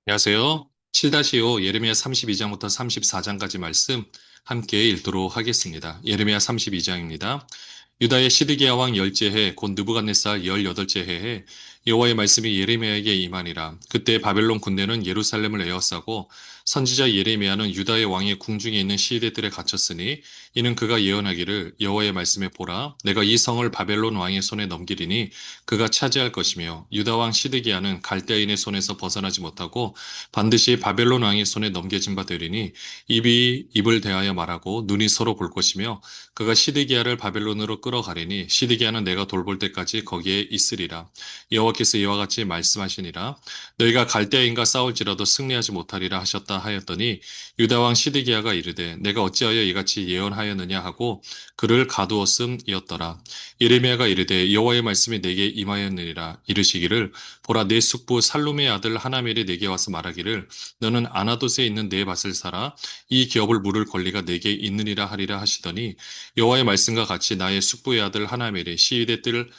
안녕하세요. 7-5 예레미야 32장부터 34장까지 말씀 함께 읽도록 하겠습니다. 예레미야 32장입니다. 유다의 시드기야 왕 열째 해, 곧 느부갓네살 18째 해에 여호와의 말씀이 예레미야에게 임하니라. 그때 바벨론 군대는 예루살렘을 에워싸고 선지자 예레미야는 유다의 왕의 궁중에 있는 시위대들에 갇혔으니 이는 그가 예언하기를 여호와의 말씀에 보라, 내가 이 성을 바벨론 왕의 손에 넘기리니 그가 차지할 것이며 유다 왕 시드기야는 갈대아인의 손에서 벗어나지 못하고 반드시 바벨론 왕의 손에 넘겨진 바 되리니 입이 입을 대하여 말하고 눈이 서로 볼 것이며 그가 시드기야를 바벨론으로 끌어가리니 시드기야는 내가 돌볼 때까지 거기에 있으리라. 여호와께서 이와 같이 말씀하시니라. 너희가 갈대아인과 싸울지라도 승리하지 못하리라 하셨다 하였더니 유다 왕 시드기야가 이르되 내가 어찌하여 이같이 예언하였느냐 하고 그를 가두었음이었더라. 예레미야가 이르되 여호와의 말씀이 내게 임하였느니라. 이르시기를 보라, 내 숙부 살룸의 아들 하나멜이 내게 와서 말하기를 너는 아나돗에 있는 내 밭을 사라, 이 기업을 물을 권리가 내게 있느니라 하리라 하시더니 여호와의 말씀과 같이 나의 숙부의 아들 하나멜이 시위대 뜰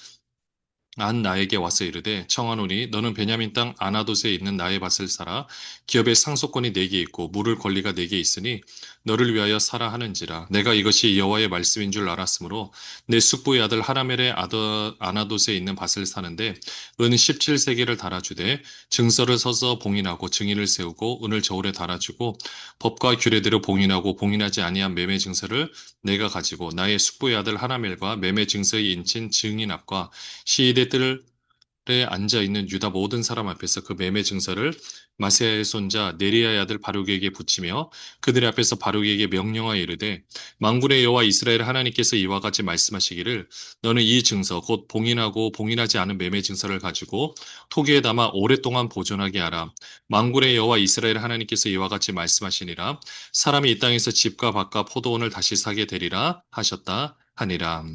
안 나에게 와서 이르되 청하노니 너는 베냐민 땅 아나돗에 있는 나의 밭을 사라, 기업의 상속권이 내게 있고 물을 권리가 내게 있으니 너를 위하여 사라 하는지라. 내가 이것이 여호와의 말씀인 줄 알았으므로 내 숙부의 아들 하라멜의 아들 아나돗에 있는 밭을 사는데 은 17세겔을 달아주되 증서를 서서 봉인하고 증인을 세우고 은을 저울에 달아주고 법과 규례대로 봉인하고 봉인하지 아니한 매매 증서를 내가 가지고 나의 숙부의 아들 하라멜과 매매 증서의 인친 증인 앞과 시위대 뜰에 앉아 있는 유다 모든 사람 앞에서 그 매매 증서를 마세야의 손자 네리야의 아들 바룩에게 붙이며 그들의 앞에서 바룩에게 명령하여 이르되 만군의 여호와 이스라엘 하나님께서 이와 같이 말씀하시기를 너는 이 증서 곧 봉인하고 봉인하지 않은 매매 증서를 가지고 토기에 담아 오랫동안 보존하게 하라. 만군의 여호와 이스라엘 하나님께서 이와 같이 말씀하시니라. 사람이 이 땅에서 집과 밭과 포도원을 다시 사게 되리라 하셨다 하니라.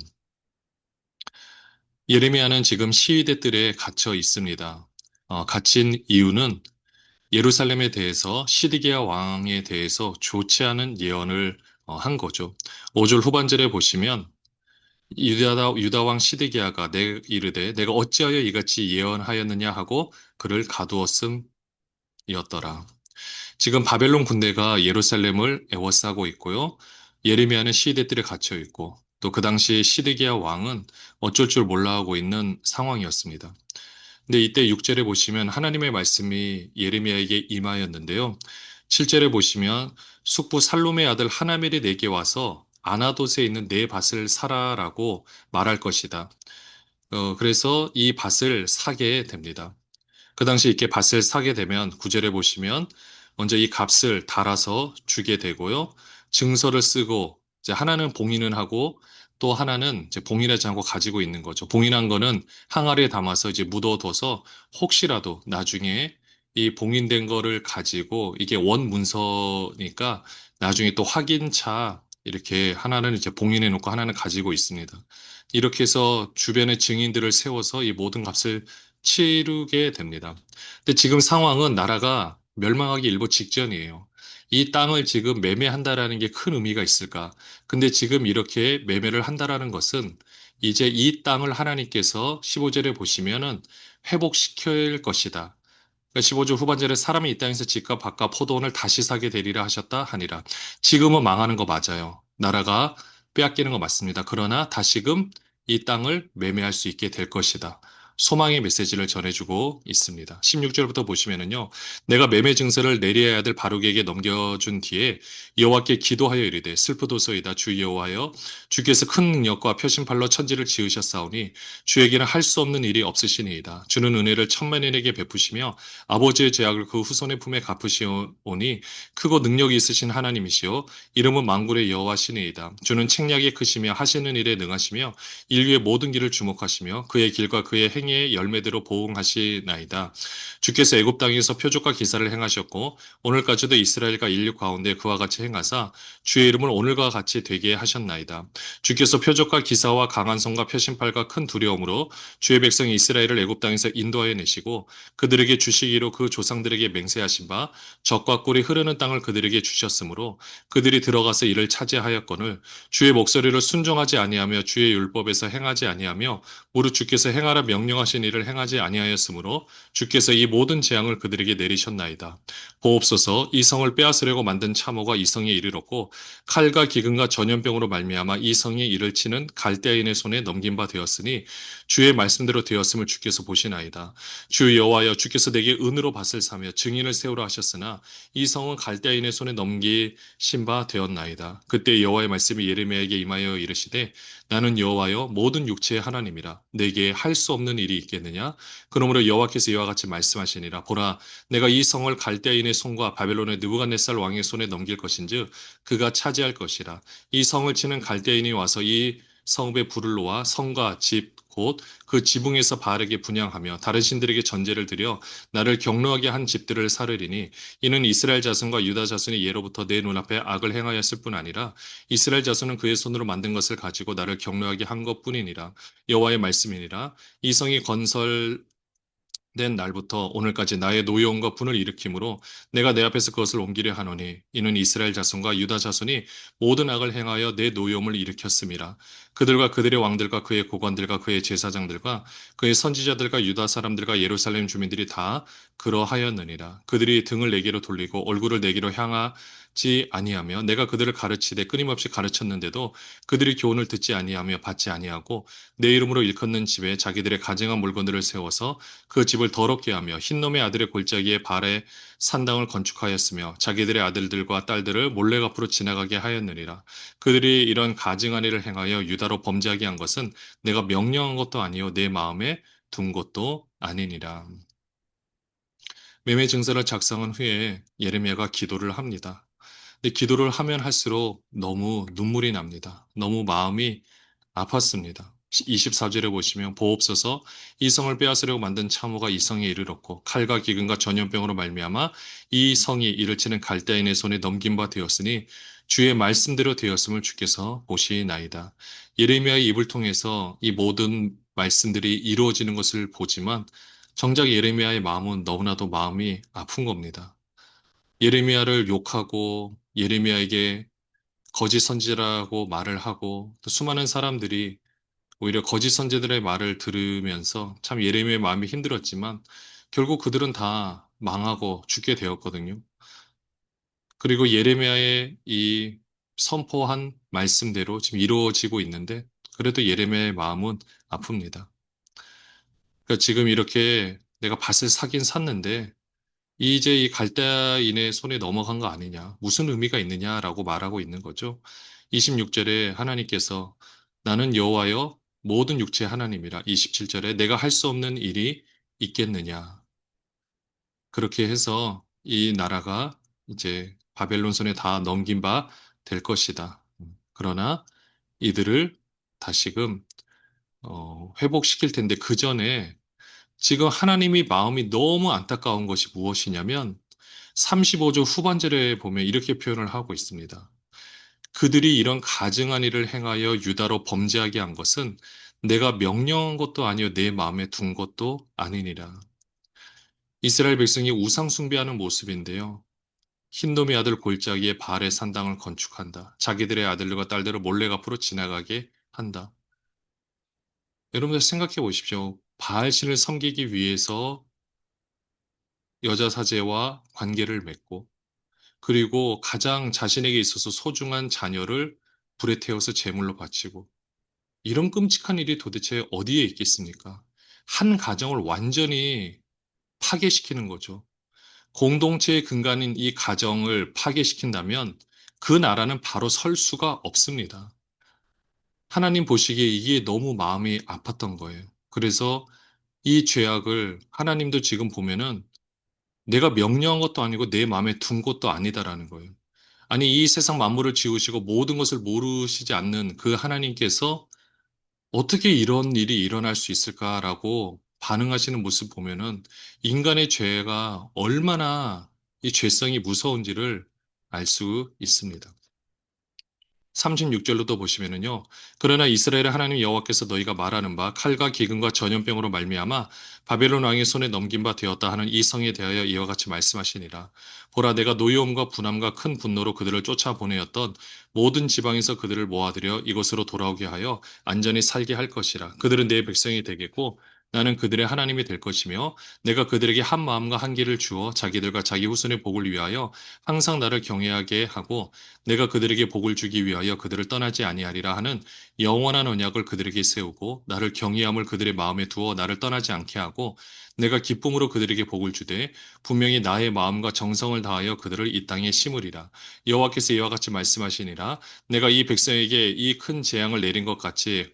예레미야는 지금 시위대들에 갇혀 있습니다. 갇힌 이유는 예루살렘에 대해서 시드기야 왕에 대해서 좋지 않은 예언을 한 거죠. 5절 후반절에 보시면 유다 왕 시드기야가 이르되 내가 어찌하여 이같이 예언하였느냐 하고 그를 가두었음이었더라. 지금 바벨론 군대가 예루살렘을 에워싸고 있고요. 예레미야는 시위대들에 갇혀 있고 또 그 당시 시드기야 왕은 어쩔 줄 몰라 하고 있는 상황이었습니다. 근데 이때 6절에 보시면 하나님의 말씀이 예레미야에게 임하였는데요. 7절에 보시면 숙부 살룸의 아들 하나멜이 내게 와서 아나돗에 있는 내 밭을 사라라고 말할 것이다. 그래서 이 밭을 사게 됩니다. 그 당시 이렇게 밭을 사게 되면 9절에 보시면 먼저 이 값을 달아서 주게 되고요. 증서를 쓰고 이제 하나는 봉인은 하고 또 하나는 이제 봉인하지 않고 가지고 있는 거죠. 봉인한 거는 항아리에 담아서 이제 묻어둬서 혹시라도 나중에 이 봉인된 거를 가지고 이게 원 문서니까 나중에 또 확인차 이렇게 하나는 이제 봉인해 놓고 하나는 가지고 있습니다. 이렇게 해서 주변의 증인들을 세워서 이 모든 값을 치르게 됩니다. 근데 지금 상황은 나라가 멸망하기 일보 직전이에요. 이 땅을 지금 매매한다라는 게 큰 의미가 있을까? 근데 지금 이렇게 매매를 한다라는 것은 이제 이 땅을 하나님께서 15절에 보시면은 회복시킬 것이다. 그러니까 15절 후반절에 사람이 이 땅에서 집과 밭과 포도원을 다시 사게 되리라 하셨다 하니라. 지금은 망하는 거 맞아요. 나라가 빼앗기는 거 맞습니다. 그러나 다시금 이 땅을 매매할 수 있게 될 것이다. 소망의 메시지를 전해주고 있습니다. 16절부터 보시면은요. 내가 매매 증서를 내려야 아들 바룩에게 넘겨준 뒤에 여호와께 기도하여 이르되 슬프도소이다 주 여호와여, 주께서 큰 능력과 표심팔로 천지를 지으셨사오니 주에게는 할 수 없는 일이 없으시니이다. 주는 은혜를 천만인에게 베푸시며 아버지의 죄악을 그 후손의 품에 갚으시오니 크고 능력이 있으신 하나님이시요 이름은 만군의 여호와시니이다. 주는 책략이 크시며 하시는 일에 능하시며 인류의 모든 길을 주목하시며 그의 길과 그의 행위의 열매대로 보응하시나이다. 주께서 애굽 땅에서 표적과 기사를 행하셨고 오늘까지도 이스라엘과 인류 가운데 그와 같이 행하사 주의 이름을 오늘과 같이 되게 하셨나이다. 주께서 표적과 기사와 강한 손과 표심팔과 큰 두려움으로 주의 백성 이스라엘을 애굽 땅에서 인도하여 내시고 그들에게 주시기로 그 조상들에게 맹세하신 바 젖과 꿀이 흐르는 땅을 그들에게 주셨으므로 그들이 들어가서 이를 차지하였거늘 주의 목소리를 순종하지 아니하며 주의 율법에서 행하지 아니하며 무릇 주께서 행하라 명령하신 일을 행하지 아니하였으므로 주께서 이 모든 재앙을 그들에게 내리셨나이다. 보옵소서 이 성을 빼앗으려고 만든 참호가 이 성에 이르렀고 칼과 기근과 전염병으로 말미암아 이 성이 이를 치는 갈대아인의 손에 넘긴 바 되었으니 주의 말씀대로 되었음을 주께서 보시나이다. 주 여호와여 주께서 내게 은으로 밭을 사며 증인을 세우라 하셨으나 이 성은 갈대아인의 손에 넘기신 바 되었나이다. 그때 여호와의 말씀이 예레미야에게 임하여 이르시되 나는 여호와여 모든 육체의 하나님이라 내게 할 수 없는 일이 있겠느냐? 그러므로 여호와께서 이와 같이 말씀하시니라 보라 내가 이 성을 갈대아인의 손과 바벨론의 느부갓네살 왕의 손에 넘길 것인즉 그가 차지할 것이라. 이 성을 치는 갈대인이 와서 이 성읍에 불을 놓아 성과 집 곧 그 지붕에서 바르게 분향하며 다른 신들에게 전제를 드려 나를 경노하게 한 집들을 사르리니 이는 이스라엘 자손과 유다 자손이 예로부터 내 눈앞에 악을 행하였을 뿐 아니라 이스라엘 자손은 그의 손으로 만든 것을 가지고 나를 경노하게 한 것뿐이니라. 여호와의 말씀이니라. 이 성이 건설 낸 날부터 오늘까지 나의 노여움과 분을 일으키므로 내가 내 앞에서 그것을 옮기려 하노니 이는 이스라엘 자손과 유다 자손이 모든 악을 행하여 내 노여움을 일으켰음이라. 그들과 그들의 왕들과 그의 고관들과 그의 제사장들과 그의 선지자들과 유다 사람들과 예루살렘 주민들이 다 그러하였느니라. 그들이 등을 내게로 돌리고 얼굴을 내게로 향하지 아니하며 내가 그들을 가르치되 끊임없이 가르쳤는데도 그들이 교훈을 듣지 아니하며 받지 아니하고 내 이름으로 일컫는 집에 자기들의 가증한 물건들을 세워서 그 집을 더럽게 하며 흰놈의 아들의 골짜기에 발에 산당을 건축하였으며 자기들의 아들들과 딸들을 몰래 앞으로 지나가게 하였느니라. 그들이 이런 가증한 일을 행하여 유다로 범죄하게 한 것은 내가 명령한 것도 아니요 내 마음에 둔 것도 아니니라. 매매 증서를 작성한 후에 예레미야가 기도를 합니다. 근데 기도를 하면 할수록 너무 눈물이 납니다. 너무 마음이 아팠습니다. 24절에 보시면 보옵소서 이 성을 빼앗으려고 만든 참호가 이 성에 이르렀고 칼과 기근과 전염병으로 말미암아 이 성이 이를 치는 갈대인의 손에 넘긴 바 되었으니 주의 말씀대로 되었음을 주께서 보시나이다. 예레미야의 입을 통해서 이 모든 말씀들이 이루어지는 것을 보지만 정작 예레미야의 마음은 너무나도 마음이 아픈 겁니다. 예레미야를 욕하고 예레미야에게 거짓 선지자라고 말을 하고 또 수많은 사람들이 오히려 거짓 선지자들의 말을 들으면서 참 예레미야의 마음이 힘들었지만 결국 그들은 다 망하고 죽게 되었거든요. 그리고 예레미야의 이 선포한 말씀대로 지금 이루어지고 있는데 그래도 예레미야의 마음은 아픕니다. 그러니까 지금 이렇게 내가 밭을 사긴 샀는데 이제 이 갈대인의 손에 넘어간 거 아니냐, 무슨 의미가 있느냐라고 말하고 있는 거죠. 26절에 하나님께서 나는 여호와여 모든 육체의 하나님이라. 27절에 내가 할 수 없는 일이 있겠느냐. 그렇게 해서 이 나라가 이제 바벨론 손에 다 넘긴 바 될 것이다. 그러나 이들을 다시금 회복시킬 텐데 그 전에 지금 하나님이 마음이 너무 안타까운 것이 무엇이냐면 35조 후반절에 보면 이렇게 표현을 하고 있습니다. 그들이 이런 가증한 일을 행하여 유다로 범죄하게 한 것은 내가 명령한 것도 아니요 내 마음에 둔 것도 아니니라. 이스라엘 백성이 우상 숭배하는 모습인데요. 흰놈의 아들 골짜기에 바알의 산당을 건축한다. 자기들의 아들들과 딸들을 몰래 앞으로 지나가게 한다. 여러분들 생각해 보십시오. 바알 신을 섬기기 위해서 여자 사제와 관계를 맺고 그리고 가장 자신에게 있어서 소중한 자녀를 불에 태워서 제물로 바치고 이런 끔찍한 일이 도대체 어디에 있겠습니까? 한 가정을 완전히 파괴시키는 거죠. 공동체의 근간인 이 가정을 파괴시킨다면 그 나라는 바로 설 수가 없습니다. 하나님 보시기에 이게 너무 마음이 아팠던 거예요. 그래서 이 죄악을 하나님도 지금 보면은 내가 명령한 것도 아니고 내 마음에 둔 것도 아니다라는 거예요. 아니, 이 세상 만물을 지으시고 모든 것을 모르시지 않는 그 하나님께서 어떻게 이런 일이 일어날 수 있을까라고 반응하시는 모습 보면은 인간의 죄가 얼마나 이 죄성이 무서운지를 알 수 있습니다. 36절로 또 보시면은요. 그러나 이스라엘의 하나님 여호와께서 너희가 말하는 바 칼과 기근과 전염병으로 말미암아 바벨론 왕의 손에 넘긴 바 되었다 하는 이 성에 대하여 이와 같이 말씀하시니라. 보라 내가 노여움과 분함과 큰 분노로 그들을 쫓아보내었던 모든 지방에서 그들을 모아들여 이곳으로 돌아오게 하여 안전히 살게 할 것이라. 그들은 내 백성이 되겠고 나는 그들의 하나님이 될 것이며 내가 그들에게 한 마음과 한 길을 주어 자기들과 자기 후손의 복을 위하여 항상 나를 경외하게 하고 내가 그들에게 복을 주기 위하여 그들을 떠나지 아니하리라 하는 영원한 언약을 그들에게 세우고 나를 경외함을 그들의 마음에 두어 나를 떠나지 않게 하고 내가 기쁨으로 그들에게 복을 주되 분명히 나의 마음과 정성을 다하여 그들을 이 땅에 심으리라. 여호와께서 이와 같이 말씀하시니라. 내가 이 백성에게 이 큰 재앙을 내린 것 같이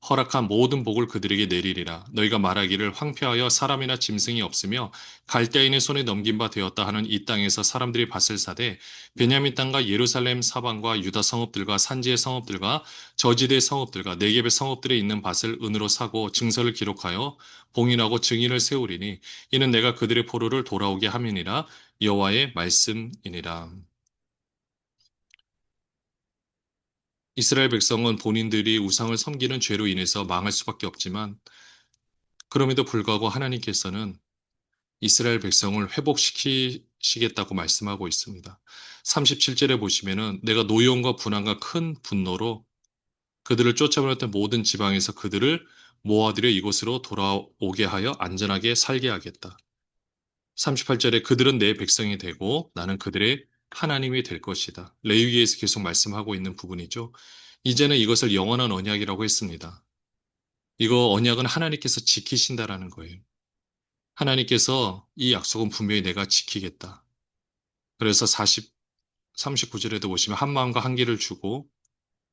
허락한 모든 복을 그들에게 내리리라. 너희가 말하기를 황폐하여 사람이나 짐승이 없으며 갈대인의 손에 넘긴 바 되었다 하는 이 땅에서 사람들이 밭을 사되 베냐민 땅과 예루살렘 사방과 유다 성읍들과 산지의 성읍들과 저지대 성읍들과 네겝의 성읍들에 있는 밭을 은으로 사고 증서를 기록하여 봉인하고 증인을 세우리니 이는 내가 그들의 포로를 돌아오게 함이니라. 여호와의 말씀이니라. 이스라엘 백성은 본인들이 우상을 섬기는 죄로 인해서 망할 수밖에 없지만 그럼에도 불구하고 하나님께서는 이스라엘 백성을 회복시키시겠다고 말씀하고 있습니다. 37절에 보시면은 내가 노여움과 분한과 큰 분노로 그들을 쫓아버렸던 모든 지방에서 그들을 모아들여 이곳으로 돌아오게 하여 안전하게 살게 하겠다. 38절에 그들은 내 백성이 되고 나는 그들의 하나님이 될 것이다. 레위기에서 계속 말씀하고 있는 부분이죠. 이제는 이것을 영원한 언약이라고 했습니다. 이거 언약은 하나님께서 지키신다라는 거예요. 하나님께서 이 약속은 분명히 내가 지키겠다. 그래서 39절에도 보시면 한 마음과 한 길을 주고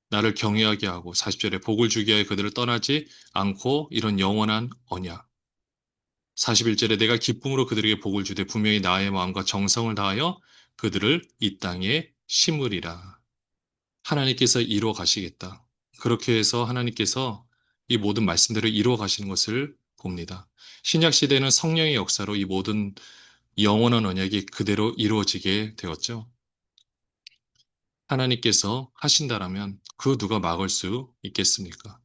나를 경외하게 하고 40절에 복을 주게 하여 그들을 떠나지 않고 이런 영원한 언약. 41절에 내가 기쁨으로 그들에게 복을 주되 분명히 나의 마음과 정성을 다하여 그들을 이 땅에 심으리라. 하나님께서 이루어 가시겠다. 그렇게 해서 하나님께서 이 모든 말씀들을 이루어 가시는 것을 봅니다. 신약 시대는 성령의 역사로 이 모든 영원한 언약이 그대로 이루어지게 되었죠. 하나님께서 하신다라면 그 누가 막을 수 있겠습니까?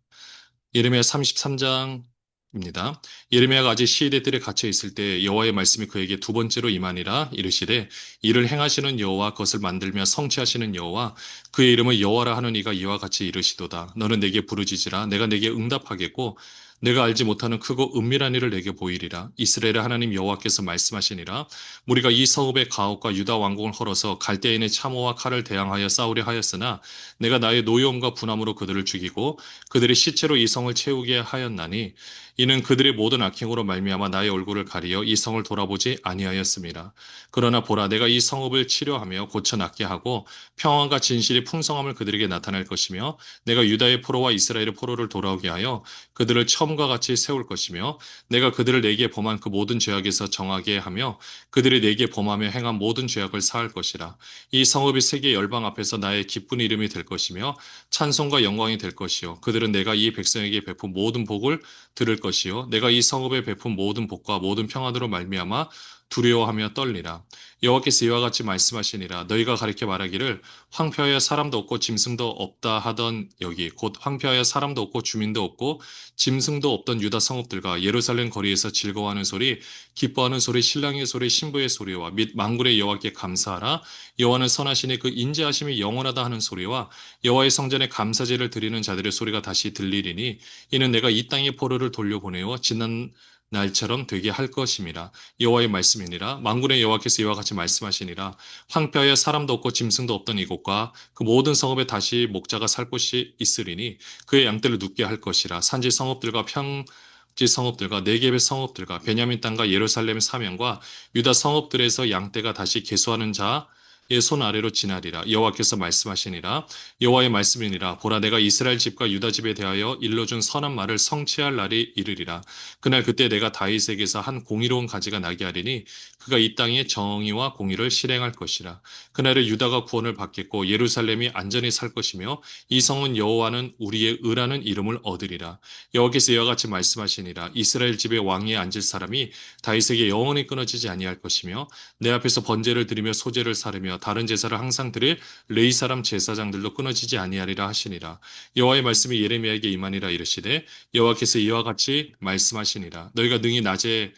예레미야 33장입니다. 예레미야가 아직 시대 뜰에 갇혀 있을 때 여호와의 말씀이 그에게 두 번째로 임하니라 이르시되 이를 행하시는 여호와 그것을 만들며 성취하시는 여호와 그의 이름을 여호와라 하는 이가 이와 같이 이르시도다. 너는 내게 부르짖으라 내가 내게 응답하겠고 내가 알지 못하는 크고 은밀한 일을 내게 보이리라. 이스라엘의 하나님 여호와께서 말씀하시니라. 우리가 이 성읍의 가옥과 유다 왕궁을 헐어서 갈대인의 참호와 칼을 대항하여 싸우려 하였으나 내가 나의 노여움과 분함으로 그들을 죽이고 그들이 시체로 이 성을 채우게 하였나니 이는 그들의 모든 악행으로 말미암아 나의 얼굴을 가리어 이 성을 돌아보지 아니하였습니다. 그러나 보라 내가 이 성읍을 치료하며 고쳐 낫게 하고 평안과 진실이 풍성함을 그들에게 나타낼 것이며 내가 유다의 포로와 이스라엘의 포로를 돌아오게 하여 그들을 처음과 같이 세울 것이며 내가 그들을 내게 범한 그 모든 죄악에서 정하게 하며 그들이 내게 범하며 행한 모든 죄악을 사할 것이라. 이 성읍이 세계 열방 앞에서 나의 기쁜 이름이 될 것이며 찬송과 영광이 될 것이요 그들은 내가 이 백성에게 베푼 모든 복을 들을 것이요 내가 이 성읍에 베푼 모든 복과 모든 평안으로 말미암아 두려워하며 떨리라. 여호와께서 이와 같이 말씀하시니라. 너희가 가리켜 말하기를 황폐하여 사람도 없고 짐승도 없다 하던 여기 곧 황폐하여 사람도 없고 주민도 없고 짐승도 없던 유다 성읍들과 예루살렘 거리에서 즐거워하는 소리 기뻐하는 소리 신랑의 소리 신부의 소리와 및 만군의 여호와께 감사하라. 여호와는 선하시니 그 인자하심이 영원하다 하는 소리와 여호와의 성전에 감사제를 드리는 자들의 소리가 다시 들리리니 이는 내가 이 땅의 포로를 돌려보내어 지난 날처럼 되게 할 것임이라. 여호와의 말씀이니라. 만군의 여호와께서 이와 같이 말씀하시니라. 황폐하여 사람도 없고 짐승도 없던 이곳과 그 모든 성읍에 다시 목자가 살 곳이 있으리니 그의 양떼를 눕게 할 것이라. 산지 성읍들과 평지 성읍들과 네겝의 성읍들과 베냐민 땅과 예루살렘 사면과 유다 성읍들에서 양떼가 다시 계수하는 자의 손 아래로 지나리라. 여호와께서 말씀하시니라. 여호와의 말씀이니라. 보라 내가 이스라엘 집과 유다 집에 대하여 일러준 선한 말을 성취할 날이 이르리라. 그날 그때 내가 다윗에게서 한 공의로운 가지가 나게 하리니 그가 이 땅에 정의와 공의를 실행할 것이라. 그날에 유다가 구원을 받겠고 예루살렘이 안전히 살 것이며 이 성은 여호와는 우리의 의라는 이름을 얻으리라. 여호와께서 이와 같이 말씀하시니라. 이스라엘 집의 왕위에 앉을 사람이 다윗에게 영원히 끊어지지 아니할 것이며 내 앞에서 번제를 드리며 소제를 사르며 다른 제사를 항상 드릴 레위 사람 제사장들도 끊어지지 아니하리라 하시니라. 여호와의 말씀이 예레미야에게 임하니라 이르시되 여호와께서 이와 같이 말씀하시니라. 너희가 능히 낮에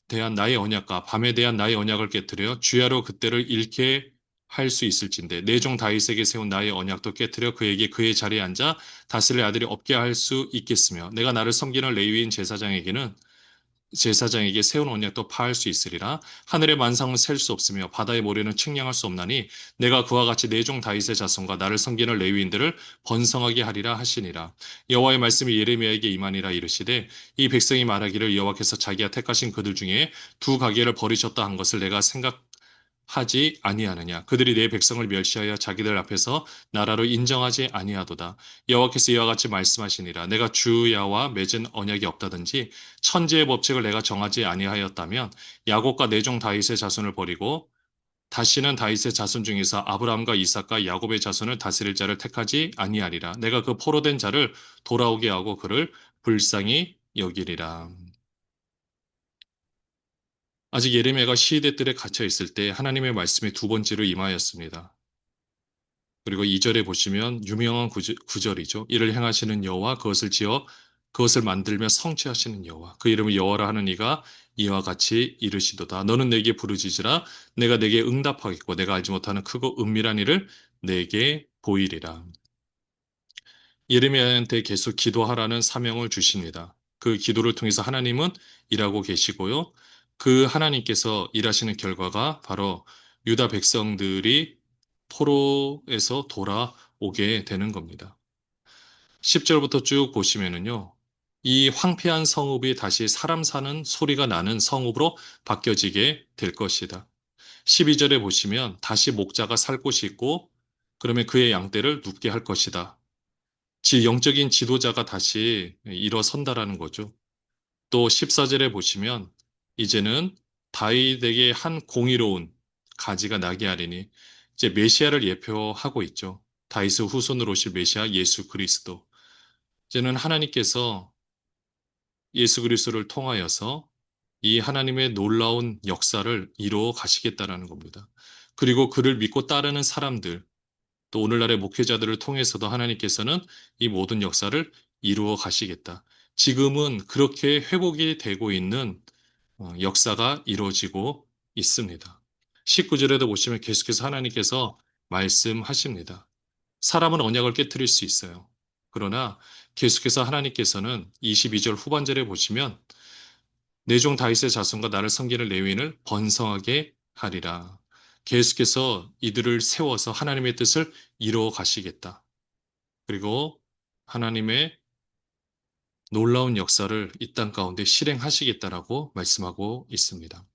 대한 나의 언약과 밤에 대한 나의 언약을 깨뜨려 주야로 그때를 잃게 할 수 있을진데 내 종 다윗에게 세운 나의 언약도 깨뜨려 그에게 그의 자리에 앉아 다스릴 아들이 없게 할 수 있겠으며 내가 나를 섬기는 레위인 제사장에게는 제사장에게 세운 언약도 파할 수 있으리라. 하늘의 만상은 셀 수 없으며 바다의 모래는 측량할 수 없나니 내가 그와 같이 내 종 다윗의 자손과 나를 섬기는 레위인들을 번성하게 하리라 하시니라. 여호와의 말씀이 예레미야에게 임하니라 이르시되 이 백성이 말하기를 여호와께서 자기가 택하신 그들 중에 두 가게를 버리셨다 한 것을 내가 하지 아니하느냐. 그들이 내 백성을 멸시하여 자기들 앞에서 나라로 인정하지 아니하도다. 여호와께서 이와 같이 말씀하시니라. 내가 주 야와 맺은 언약이 없다든지 천지의 법칙을 내가 정하지 아니하였다면 야곱과 내 종 다윗의 자손을 버리고 다시는 다윗의 자손 중에서 아브라함과 이삭과 야곱의 자손을 다스릴 자를 택하지 아니하리라. 내가 그 포로된 자를 돌아오게 하고 그를 불쌍히 여기리라. 아직 예레미야가 시대 뜰에 갇혀 있을 때 하나님의 말씀이 두 번째로 임하였습니다. 그리고 2절에 보시면 유명한 구절이죠. 이를 행하시는 여호와 그것을 지어 그것을 만들며 성취하시는 여호와 그 이름을 여호와라 하는 이가 이와 같이 이르시도다. 너는 내게 부르짖으라 내가 내게 응답하겠고 내가 알지 못하는 크고 은밀한 일을 내게 보이리라. 예레미야한테 계속 기도하라는 사명을 주십니다. 그 기도를 통해서 하나님은 일하고 계시고요. 그 하나님께서 일하시는 결과가 바로 유다 백성들이 포로에서 돌아오게 되는 겁니다. 10절부터 쭉 보시면은요. 이 황폐한 성읍이 다시 사람 사는 소리가 나는 성읍으로 바뀌어지게 될 것이다. 12절에 보시면 다시 목자가 살 곳이 있고 그러면 그의 양떼를 눕게 할 것이다. 영적인 지도자가 다시 일어선다라는 거죠. 또 14절에 보시면 이제는 다윗에게 한 공의로운 가지가 나게 하리니 이제 메시아를 예표하고 있죠. 다윗의 후손으로 오실 메시아 예수 그리스도. 이제는 하나님께서 예수 그리스도를 통하여서 이 하나님의 놀라운 역사를 이루어 가시겠다라는 겁니다. 그리고 그를 믿고 따르는 사람들, 또 오늘날의 목회자들을 통해서도 하나님께서는 이 모든 역사를 이루어 가시겠다. 지금은 그렇게 회복이 되고 있는 역사가 이루어지고 있습니다. 19절에도 보시면 계속해서 하나님께서 말씀하십니다. 사람은 언약을 깨뜨릴 수 있어요. 그러나 계속해서 하나님께서는 22절 후반절에 보시면 내 종 다윗의 자손과 나를 섬기는 레위인을 번성하게 하리라. 계속해서 이들을 세워서 하나님의 뜻을 이루어 가시겠다. 그리고 하나님의 놀라운 역사를 이 땅 가운데 실행하시겠다라고 말씀하고 있습니다.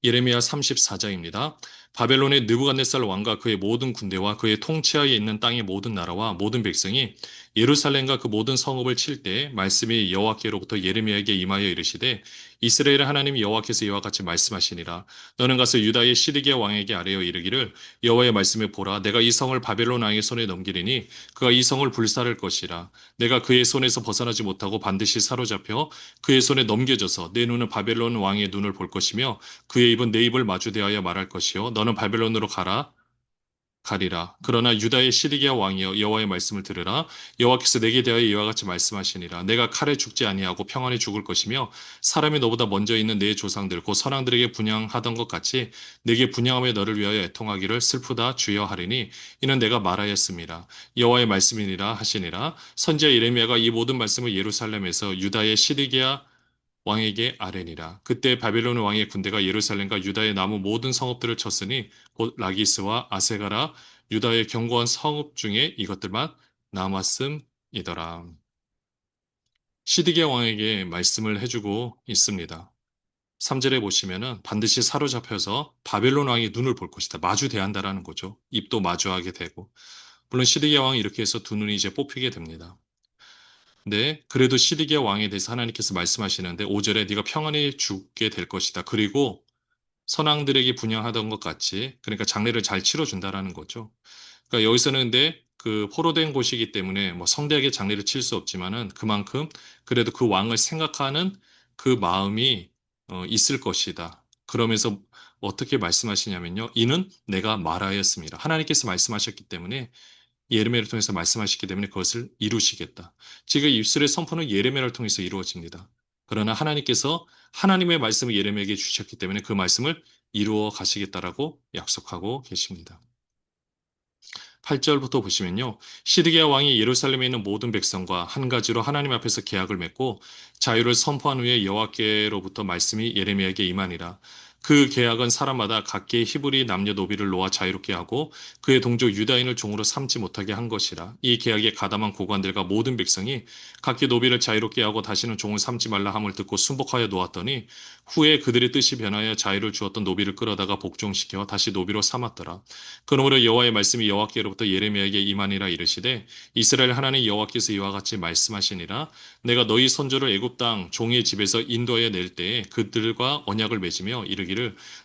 예레미야 34장입니다. 바벨론의 느부갓네살 왕과 그의 모든 군대와 그의 통치하에 있는 땅의 모든 나라와 모든 백성이 예루살렘과 그 모든 성읍을 칠 때 말씀이 여호와께로부터 예레미야에게 임하여 이르시되 이스라엘의 하나님 여호와께서 이와 같이 말씀하시니라. 너는 가서 유다의 시드기야 왕에게 아뢰어 이르기를 여호와의 말씀에 보라 내가 이 성을 바벨론 왕의 손에 넘기리니 그가 이 성을 불살을 것이라. 내가 그의 손에서 벗어나지 못하고 반드시 사로잡혀 그의 손에 넘겨져서 내 눈은 바벨론 왕의 눈을 볼 것이며 그의 입은 내 입을 마주 대하여 말할 것이요 너는 바벨론으로 가리라. 그러나 유다의 시드기야 왕이여 여호와의 말씀을 들으라. 여호와께서 내게 대하여 이와 같이 말씀하시니라. 내가 칼에 죽지 아니하고 평안히 죽을 것이며 사람이 너보다 먼저 있는 내 조상들 곧 선왕들에게 분향하던 것 같이 내게 분향하며 너를 위하여 애통하기를 슬프다 주여 하리니 이는 내가 말하였습니다. 여호와의 말씀이니라 하시니라. 선지자 예레미야가 이 모든 말씀을 예루살렘에서 유다의 시드기야 왕에게 아뢰니라. 그때 바벨론 왕의 군대가 예루살렘과 유다의 남은 모든 성읍들을 쳤으니 곧 라기스와 아세가라 유다의 견고한 성읍 중에 이것들만 남았음이더라. 시드기야 왕에게 말씀을 해주고 있습니다. 3절에 보시면은 반드시 사로잡혀서 바벨론 왕이 눈을 볼 것이다. 마주 대한다라는 거죠. 입도 마주하게 되고. 물론 시드기야 왕이 이렇게 해서 두 눈이 이제 뽑히게 됩니다. 네, 그래도 시드기야 왕에 대해서 하나님께서 말씀하시는데 5절에 네가 평안히 죽게 될 것이다. 그리고 선왕들에게 분향하던 것 같이 그러니까 장례를 잘 치러준다라는 거죠. 그러니까 여기서는 근데 그 포로된 곳이기 때문에 뭐 성대하게 장례를 칠 수 없지만은 그만큼 그래도 그 왕을 생각하는 그 마음이 있을 것이다. 그러면서 어떻게 말씀하시냐면요. 이는 내가 말하였습니다. 하나님께서 말씀하셨기 때문에 예레미야를 통해서 말씀하시기 때문에 그것을 이루시겠다. 지금 입술의 선포는 예레미야를 통해서 이루어집니다. 그러나 하나님께서 하나님의 말씀을 예레미야에게 주셨기 때문에 그 말씀을 이루어 가시겠다라고 약속하고 계십니다. 8절부터 보시면요. 시드기야 왕이 예루살렘에 있는 모든 백성과 한 가지로 하나님 앞에서 계약을 맺고 자유를 선포한 후에 여호와께로부터 말씀이 예레미야에게 임하니라. 그 계약은 사람마다 각기 히브리 남녀노비를 놓아 자유롭게 하고 그의 동족 유다인을 종으로 삼지 못하게 한 것이라. 이 계약에 가담한 고관들과 모든 백성이 각기 노비를 자유롭게 하고 다시는 종을 삼지 말라 함을 듣고 순복하여 놓았더니 후에 그들의 뜻이 변하여 자유를 주었던 노비를 끌어다가 복종시켜 다시 노비로 삼았더라. 그러므로 여호와의 말씀이 여호와께로부터 예레미야에게 임하니라 이르시되 이스라엘 하나님 여호와께서 이와 같이 말씀하시니라. 내가 너희 선조를 애굽 땅 종의 집에서 인도하여 낼 때에 그들과 언약을 맺으며 이르기를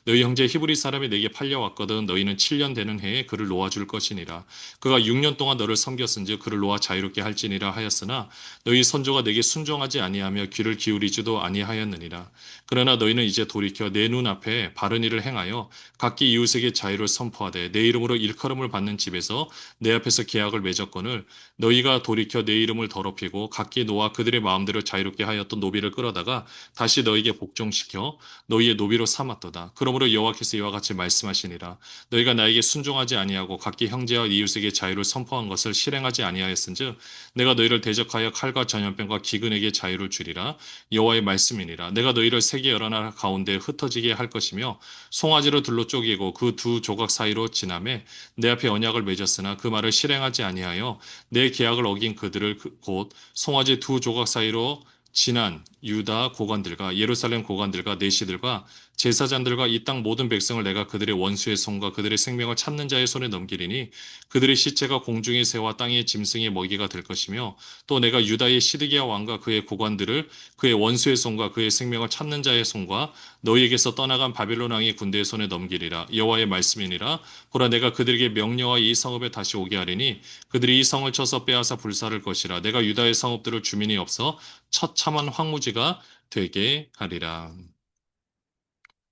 너희 형제 히브리 사람이 내게 팔려왔거든 너희는 7년 되는 해에 그를 놓아줄 것이니라. 그가 6년 동안 너를 섬겼은즉 그를 놓아 자유롭게 할지니라 하였으나 너희 선조가 내게 순종하지 아니하며 귀를 기울이지도 아니하였느니라. 그러나 너희는 이제 돌이켜 내 눈앞에 바른 일을 행하여 각기 이웃에게 자유를 선포하되 내 이름으로 일컬음을 받는 집에서 내 앞에서 계약을 맺었거늘 너희가 돌이켜 내 이름을 더럽히고 각기 노아 그들의 마음대로 자유롭게 하였던 노비를 끌어다가 다시 너희에게 복종시켜 너희의 노비로 삼았도다. 그러므로 여호와께서 이와 같이 말씀하시니라. 너희가 나에게 순종하지 아니하고 각기 형제와 이웃에게 자유를 선포한 것을 실행하지 아니하였은즉 내가 너희를 대적하여 칼과 전염병과 기근에게 자유를 주리라. 여호와의 말씀이니라. 내가 너희를 세계 여러 나라 가운데 흩어지게 할 것이며 송아지로 둘로 쪼개고 그 두 조각 사이로 지나매 내 앞에 언약을 맺었으나 그 말을 실행하지 아니하여 내 계약을 어긴 그들을 곧 송아지 두 조각 사이로 지난 유다 고관들과 예루살렘 고관들과 내시들과 제사장들과 이 땅 모든 백성을 내가 그들의 원수의 손과 그들의 생명을 찾는 자의 손에 넘기리니 그들의 시체가 공중의 새와 땅의 짐승의 먹이가 될 것이며 또 내가 유다의 시드기야 왕과 그의 고관들을 그의 원수의 손과 그의 생명을 찾는 자의 손과 너희에게서 떠나간 바벨론 왕의 군대의 손에 넘기리라. 여호와의 말씀이니라. 보라 내가 그들에게 명령하여 이 성읍에 다시 오게 하리니 그들이 이 성을 쳐서 빼앗아 불사를 것이라. 내가 유다의 성읍들을 주민이 없어 처참한 황무지가 되게 하리라.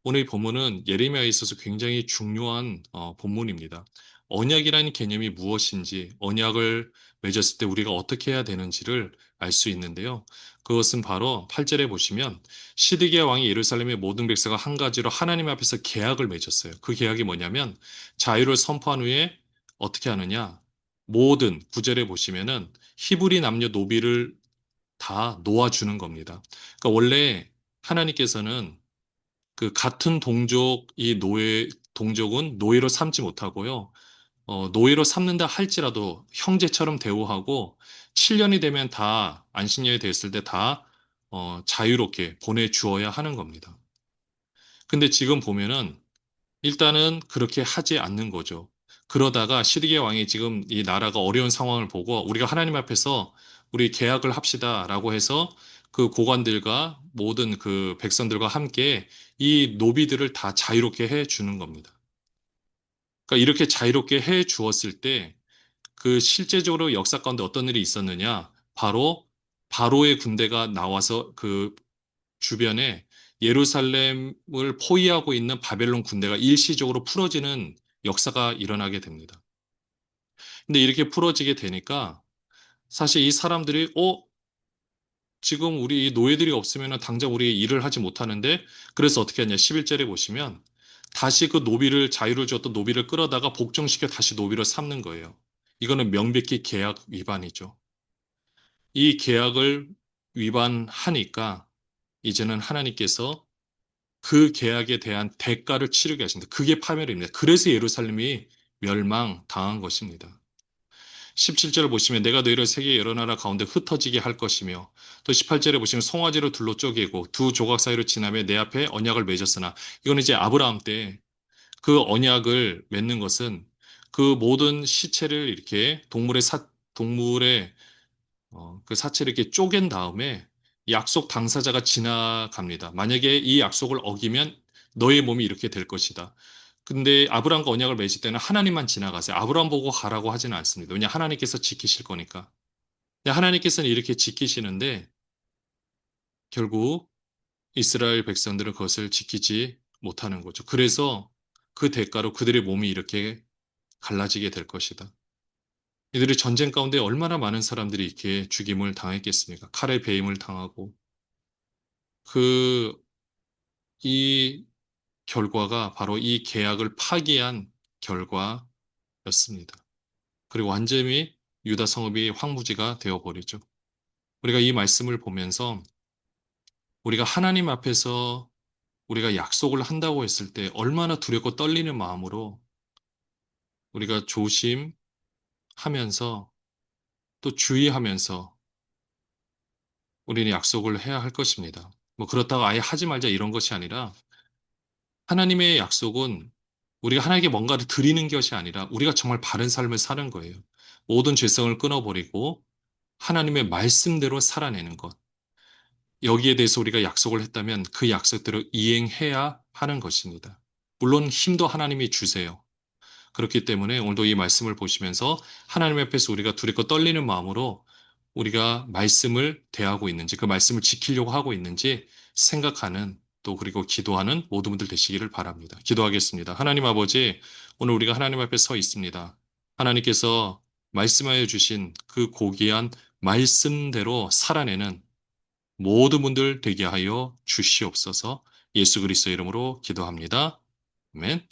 오늘 이 본문은 예레미야에 있어서 굉장히 중요한 본문입니다. 언약이라는 개념이 무엇인지, 언약을 맺었을 때 우리가 어떻게 해야 되는지를 알 수 있는데요. 그것은 바로 8절에 보시면 시드기야 왕이 예루살렘의 모든 백성과 한 가지로 하나님 앞에서 계약을 맺었어요. 그 계약이 뭐냐면 자유를 선포한 후에 어떻게 하느냐? 모든 9절에 보시면은 히브리 남녀 노비를 다 놓아주는 겁니다. 그러니까 원래 하나님께서는 그 같은 동족이 동족은 노예로 삼지 못하고요. 노예로 삼는다 할지라도 형제처럼 대우하고 7년이 되면 다 안식년이 됐을 때 다 자유롭게 보내주어야 하는 겁니다. 근데 지금 보면은 일단은 그렇게 하지 않는 거죠. 그러다가 시드기야 왕이 지금 이 나라가 어려운 상황을 보고 우리가 하나님 앞에서 우리 계약을 합시다라고 해서 그 고관들과 모든 그 백성들과 함께 이 노비들을 다 자유롭게 해 주는 겁니다. 그러니까 이렇게 자유롭게 해 주었을 때 그 실제적으로 역사 가운데 어떤 일이 있었느냐? 바로 바로의 군대가 나와서 그 주변에 예루살렘을 포위하고 있는 바벨론 군대가 일시적으로 풀어지는 역사가 일어나게 됩니다. 근데 이렇게 풀어지게 되니까 사실 이 사람들이 지금 우리 노예들이 없으면 당장 우리 일을 하지 못하는데 그래서 어떻게 하냐 11절에 보시면 다시 그 노비를 자유를 줬던 노비를 끌어다가 복종시켜 다시 노비로 삼는 거예요. 이거는 명백히 계약 위반이죠. 이 계약을 위반하니까 이제는 하나님께서 그 계약에 대한 대가를 치르게 하신다. 그게 파멸입니다. 그래서 예루살렘이 멸망당한 것입니다. 17절을 보시면 내가 너희를 세계 여러 나라 가운데 흩어지게 할 것이며 또 18절에 보시면 송아지로 둘로 쪼개고 두 조각 사이로 지나며 내 앞에 언약을 맺었으나 이거는 이제 아브라함 때 그 언약을 맺는 것은 그 모든 시체를 이렇게 동물의 그 사체를 이렇게 쪼갠 다음에 약속 당사자가 지나갑니다. 만약에 이 약속을 어기면 너의 몸이 이렇게 될 것이다. 근데 아브라함과 언약을 맺을 때는 하나님만 지나가세요. 아브라함 보고 가라고 하지는 않습니다. 왜냐 하나님께서 지키실 거니까. 근데 하나님께서는 이렇게 지키시는데 결국 이스라엘 백성들은 그것을 지키지 못하는 거죠. 그래서 그 대가로 그들의 몸이 이렇게 갈라지게 될 것이다. 이들이 전쟁 가운데 얼마나 많은 사람들이 이렇게 죽임을 당했겠습니까? 칼에 베임을 당하고 그 이 결과가 바로 이 계약을 파기한 결과였습니다. 그리고 완전히 유다 성읍이 황무지가 되어버리죠. 우리가 이 말씀을 보면서 우리가 하나님 앞에서 우리가 약속을 한다고 했을 때 얼마나 두렵고 떨리는 마음으로 우리가 조심하면서 또 주의하면서 우리는 약속을 해야 할 것입니다. 뭐 그렇다고 아예 하지 말자 이런 것이 아니라 하나님의 약속은 우리가 하나님께 뭔가를 드리는 것이 아니라 우리가 정말 바른 삶을 사는 거예요. 모든 죄성을 끊어버리고 하나님의 말씀대로 살아내는 것. 여기에 대해서 우리가 약속을 했다면 그 약속대로 이행해야 하는 것입니다. 물론 힘도 하나님이 주세요. 그렇기 때문에 오늘도 이 말씀을 보시면서 하나님 앞에서 우리가 두렵고 떨리는 마음으로 우리가 말씀을 대하고 있는지, 그 말씀을 지키려고 하고 있는지 생각하는 또 그리고 기도하는 모든 분들 되시기를 바랍니다. 기도하겠습니다. 하나님 아버지, 오늘 우리가 하나님 앞에 서 있습니다. 하나님께서 말씀하여 주신 그 고귀한 말씀대로 살아내는 모든 분들 되게 하여 주시옵소서. 예수 그리스도 이름으로 기도합니다. 아멘.